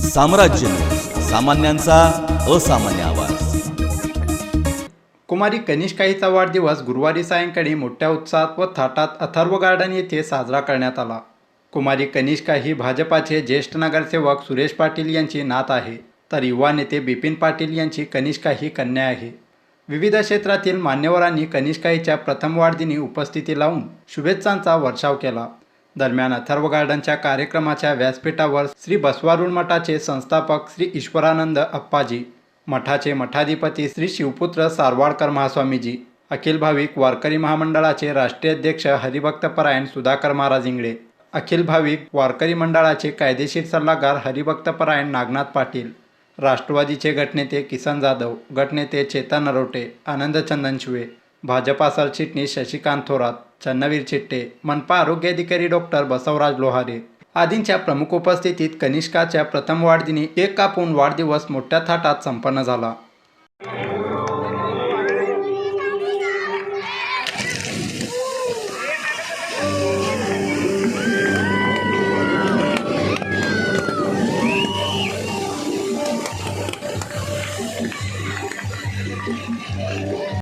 साम्राज्य न्यूज, सामान्यांचा असामान्य आवाज। कुमारी कनिष्काईचा वाढदिवस गुरुवारी सायंकाळी मोठ्या उत्साहात व थाटात अथर्व गार्डन येथे साजरा करण्यात आला। कुमारी कनिष्का ही भाजपाचे ज्येष्ठ नगरसेवक सुरेश पाटील यांची नात आहे, तर युवा नेते बिपिन पाटील यांची कनिष्का ही कन्या आहे। विविध क्षेत्रातील मान्यवरांनी कनिष्काईच्या प्रथम वाढदिनी उपस्थिती लावून शुभेच्छांचा वर्षाव केला। दरम्यान अथर्व गार्डनच्या कार्यक्रमाच्या व्यासपीठावर श्री बसवारूढ मठाचे संस्थापक श्री ईश्वरानंद अप्पाजी, मठाचे मठाधिपती श्री शिवपुत्र सारवाडकर महास्वामीजी, अखिल भाविक वारकरी महामंडळाचे राष्ट्रीय अध्यक्ष हरिभक्तपरायण सुधाकर महाराज इंगळे, अखिल भाविक वारकरी मंडळाचे कायदेशीर सल्लागार हरिभक्तपरायण नागनाथ पाटील, राष्ट्रवादीचे गटनेते किसन जाधव, गटनेते चेतन नरोटे, आनंद चंदनशिवे, भाजपा सरचिटणीस शशिकांत थोरात, चन्नवीर चिट्टे, मनपा आरोग्य अधिकारी डॉक्टर बसवराज लोहारे आदींच्या प्रमुख उपस्थितीत कनिष्काच्या प्रथम वाढदिनी केक कापून वाढदिवस मोठ्या थाटात संपन्न झाला।